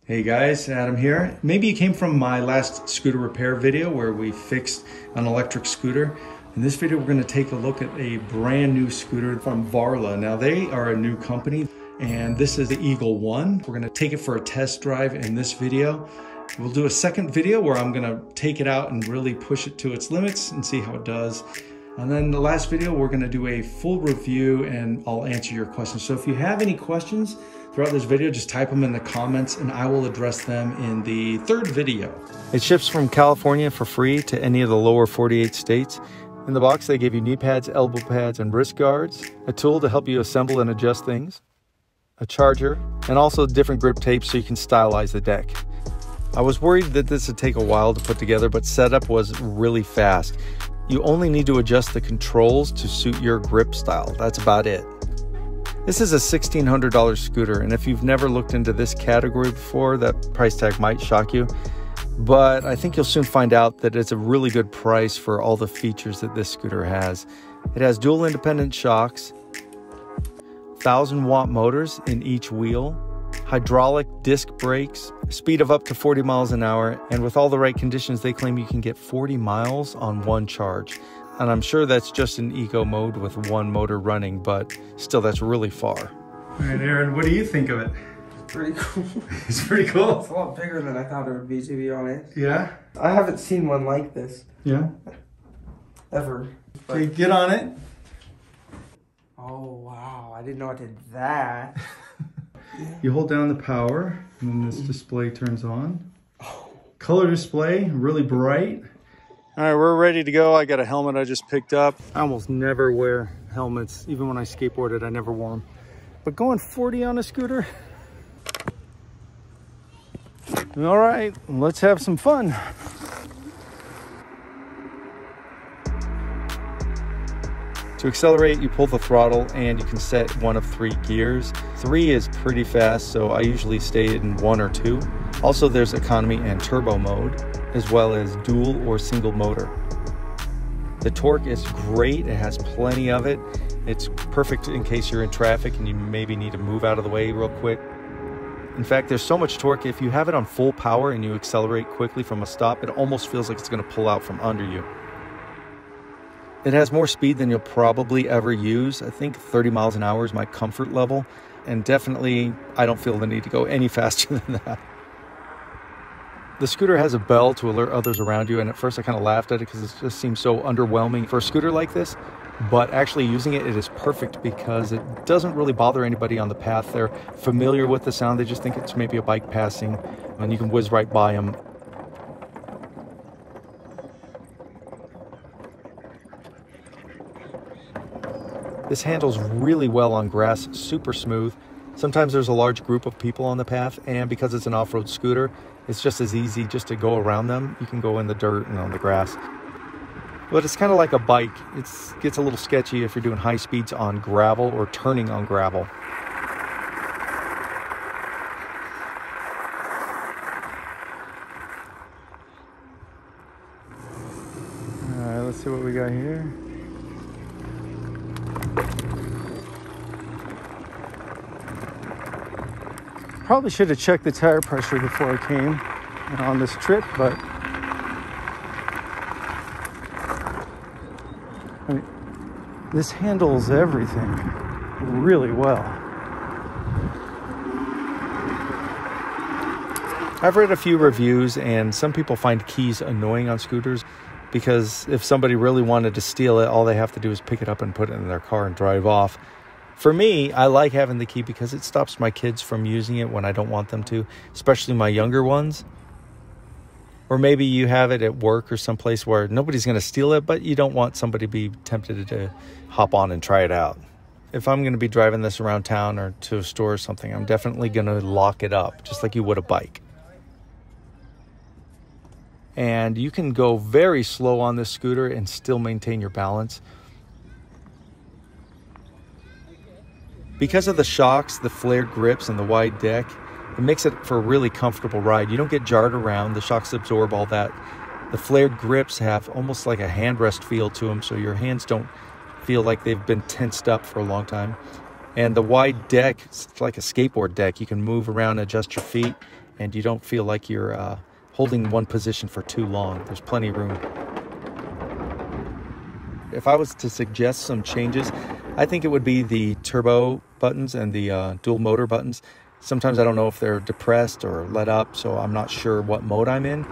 Hey guys, Adam here. Maybe you came from my last scooter repair video where we fixed an electric scooter. In this video, we're going to take a look at a brand new scooter from Varla. Now they are a new company and this is the Eagle One. We're going to take it for a test drive in this video. We'll do a second video where I'm going to take it out and really push it to its limits and see how it does. And then the last video, we're going to do a full review and I'll answer your questions. So if you have any questions throughout this video, just type them in the comments and I will address them in the third video. It ships from California for free to any of the lower 48 states. In the box, they give you knee pads, elbow pads, and wrist guards, a tool to help you assemble and adjust things, a charger, and also different grip tapes so you can stylize the deck. I was worried that this would take a while to put together, but setup was really fast. You only need to adjust the controls to suit your grip style. That's about it. This is a $1,600 scooter, and if you've never looked into this category before, that price tag might shock you. But I think you'll soon find out that it's a really good price for all the features that this scooter has. It has dual independent shocks, 1,000-watt motors in each wheel, hydraulic disc brakes, speed of up to 40 miles an hour, and with all the right conditions, they claim you can get 40 miles on one charge. And I'm sure that's just in eco mode with one motor running, but still, that's really far. All right, Aaron, what do you think of it? Pretty cool. It's pretty cool. It's a lot bigger than I thought it would be, to be honest. Yeah? I haven't seen one like this. Yeah? Ever. Okay, get on it. Oh, wow. I didn't know it did that. You hold down the power, and then this display turns on. Color display, really bright. All right, we're ready to go. I got a helmet I just picked up. I almost never wear helmets. Even when I skateboarded, I never wore them. But going 40 on a scooter? All right, let's have some fun. To accelerate, you pull the throttle and you can set one of 3 gears. 3 is pretty fast, so I usually stay in 1 or 2. Also, there's economy and turbo mode, as well as dual or single motor. The torque is great. It has plenty of it. It's perfect in case you're in traffic and you maybe need to move out of the way real quick. In fact, there's so much torque, if you have it on full power and you accelerate quickly from a stop, it almost feels like it's going to pull out from under you. It has more speed than you'll probably ever use. I think 30 miles an hour is my comfort level. And definitely, I don't feel the need to go any faster than that. The scooter has a bell to alert others around you. And at first I kind of laughed at it because it just seems so underwhelming for a scooter like this. But actually using it, it is perfect because it doesn't really bother anybody on the path. They're familiar with the sound. They just think it's maybe a bike passing and you can whiz right by them. This handles really well on grass, super smooth. Sometimes there's a large group of people on the path, and because it's an off-road scooter, it's just as easy just to go around them. You can go in the dirt and on the grass. But it's kind of like a bike. It gets a little sketchy if you're doing high speeds on gravel or turning on gravel. All right, let's see what we got here. Probably should have checked the tire pressure before I came on this trip, but I mean, this handles everything really well. I've read a few reviews and some people find keys annoying on scooters because if somebody really wanted to steal it, all they have to do is pick it up and put it in their car and drive off. For me, I like having the key because it stops my kids from using it when I don't want them to, especially my younger ones. Or maybe you have it at work or someplace where nobody's going to steal it, but you don't want somebody to be tempted to hop on and try it out. If I'm going to be driving this around town or to a store or something, I'm definitely going to lock it up, just like you would a bike. And you can go very slow on this scooter and still maintain your balance. Because of the shocks, the flared grips, and the wide deck, it makes it for a really comfortable ride. You don't get jarred around. The shocks absorb all that. The flared grips have almost like a handrest feel to them, so your hands don't feel like they've been tensed up for a long time. And the wide deck, it's like a skateboard deck. You can move around, adjust your feet, and you don't feel like you're holding one position for too long. There's plenty of room. If I was to suggest some changes, I think it would be the turbo buttons and the dual motor buttons. Sometimes I don't know if they're depressed or let up, so I'm not sure what mode I'm in.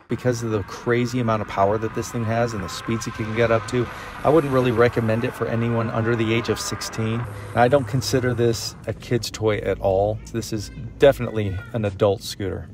Because of the crazy amount of power that this thing has and the speeds it can get up to, I wouldn't really recommend it for anyone under the age of 16. I don't consider this a kid's toy at all. This is definitely an adult scooter.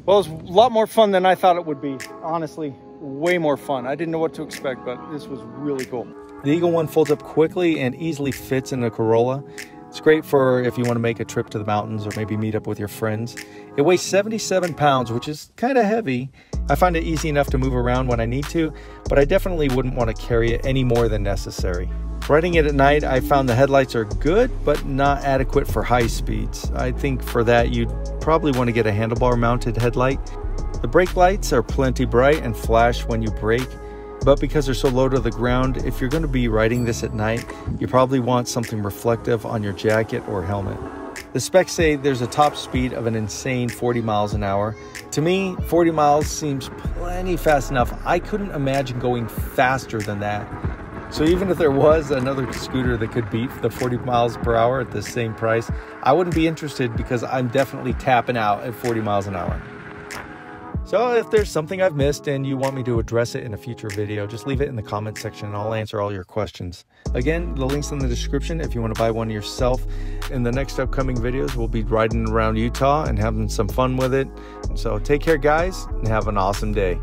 Well, it was a lot more fun than I thought it would be. Honestly, way more fun. I didn't know what to expect, but this was really cool. The Eagle One folds up quickly and easily fits in a Corolla. It's great for if you want to make a trip to the mountains or maybe meet up with your friends. It weighs 77 pounds, which is kind of heavy. I find it easy enough to move around when I need to, but I definitely wouldn't want to carry it any more than necessary. Riding it at night, I found the headlights are good, but not adequate for high speeds. I think for that, you'd probably want to get a handlebar mounted headlight. The brake lights are plenty bright and flash when you brake. But because they're so low to the ground, if you're going to be riding this at night, you probably want something reflective on your jacket or helmet. The specs say there's a top speed of an insane 40 miles an hour. To me, 40 miles seems plenty fast enough. I couldn't imagine going faster than that. So even if there was another scooter that could beat the 40 miles per hour at the same price, I wouldn't be interested because I'm definitely tapping out at 40 miles an hour. So if there's something I've missed and you want me to address it in a future video, just leave it in the comment section and I'll answer all your questions. Again, the link's in the description if you want to buy one yourself. In the next upcoming videos, we'll be riding around Utah and having some fun with it. So take care, guys, and have an awesome day.